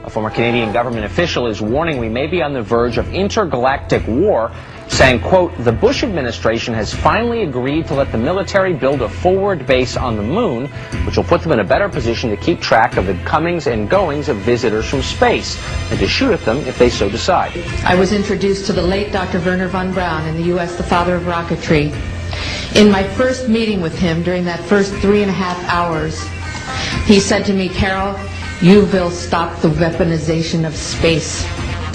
A former Canadian government official is warning we may be on the verge of intergalactic war, saying, quote, the Bush administration has finally agreed to let the military build a forward base on the moon, which will put them in a better position to keep track of the comings and goings of visitors from space, and to shoot at them if they so decide. I was introduced to the late Dr. Wernher von Braun in the U.S., the father of rocketry. In my first meeting with him, during that first 3.5 hours, he said to me, Carol, you will stop the weaponization of space,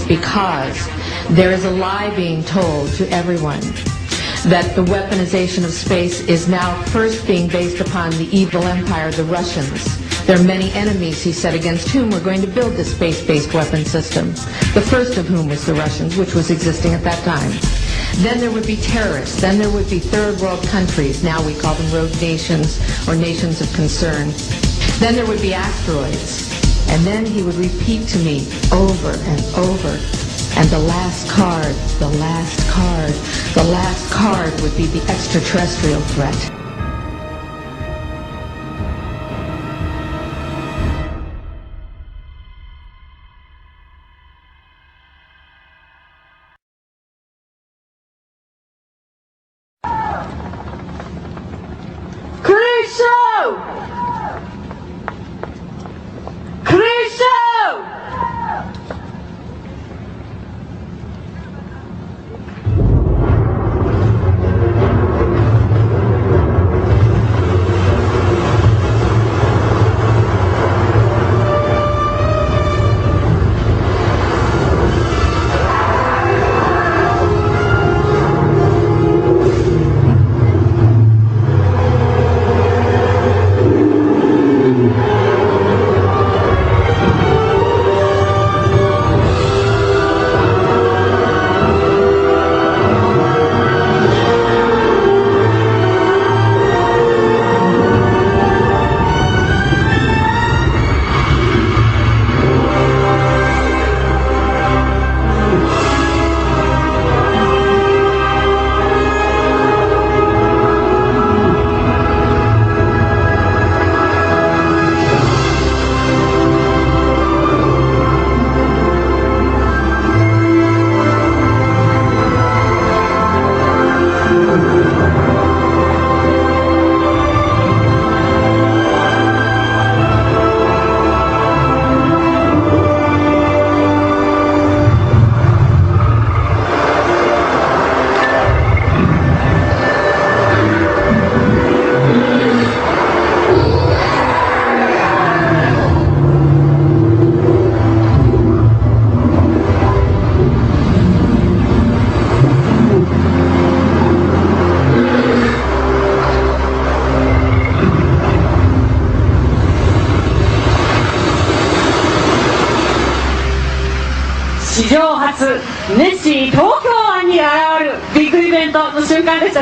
because there is a lie being told to everyone that the weaponization of space is now first being based upon the evil empire, the Russians. There are many enemies, he said, against whom we're going to build this space-based weapon system, the first of whom was the Russians, which was existing at that time. Then there would be terrorists. Then there would be third world countries. Now we call them rogue nations or nations of concern. Then there would be asteroids. And then he would repeat to me over and over. And the last card, the last card, the last card would be the extraterrestrial threat.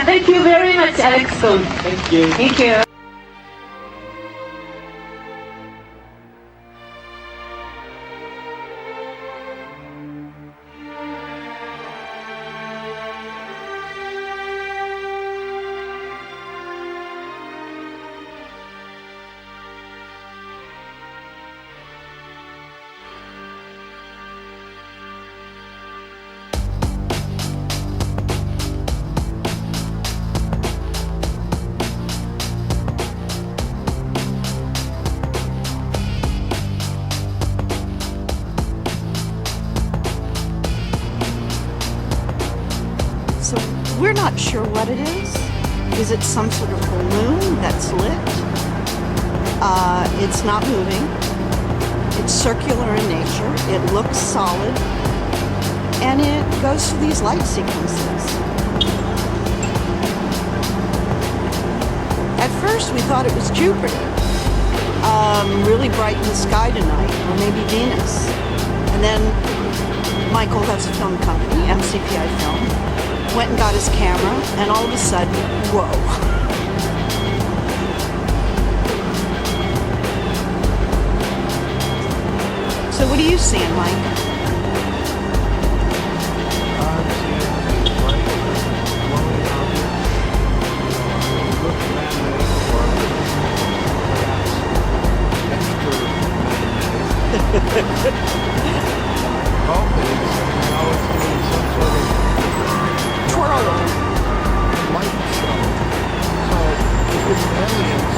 Thank you very much, Alex. Thank you. Thank you. So we're not sure what it is. Is it some sort of balloon that's lit? It's not moving. It's circular in nature. It looks solid. And it goes through these light sequences. At first we thought it was Jupiter. Really bright in the sky tonight, or maybe Venus. And then Michael, that's a film company, MCPI Film, went and got his camera, and all of a sudden, whoa. So what are you seeing, Mike? Well, now it's doing some sort of Twirl. light show. So, if it's aliens,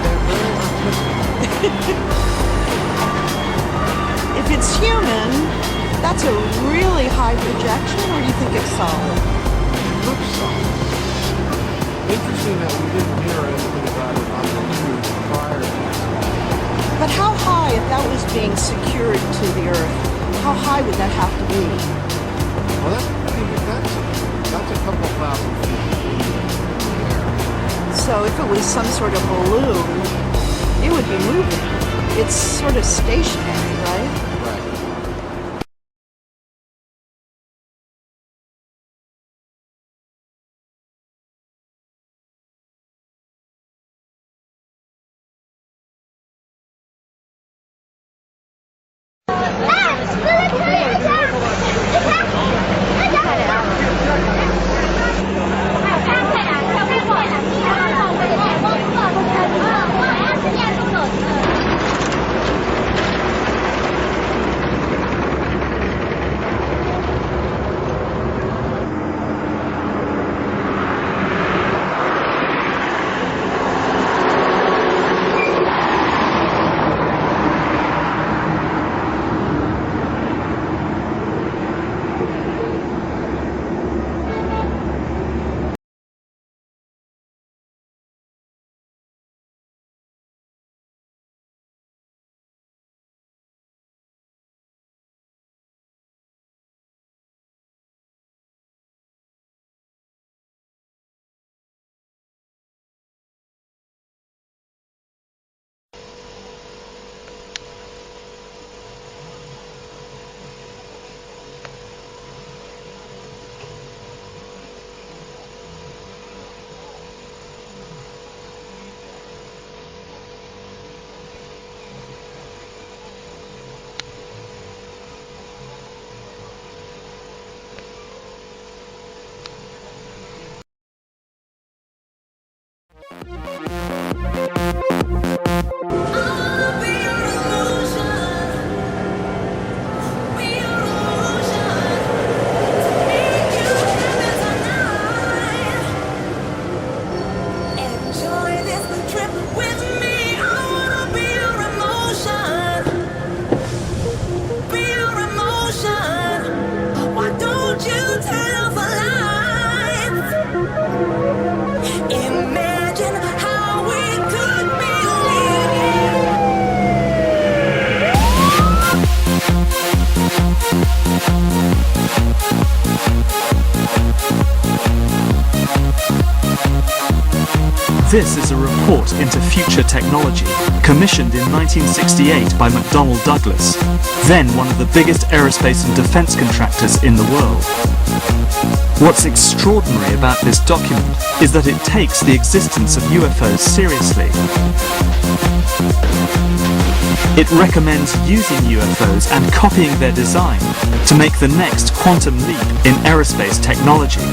they're very artistic. If it's human, that's a really high projection, or do you think it's solid? Looks solid. Interesting that we didn't hear anything about it on the news prior to this. But how high, if that was being secured to the Earth, how high would that have to be? Well, that's a couple thousand feet in the air. So if it was some sort of balloon, it would be moving. It's sort of stationary, right? Right. This is a report into future technology, commissioned in 1968 by McDonnell Douglas, then one of the biggest aerospace and defense contractors in the world. What's extraordinary about this document is that it takes the existence of UFOs seriously. It recommends using UFOs and copying their design to make the next quantum leap in aerospace technology.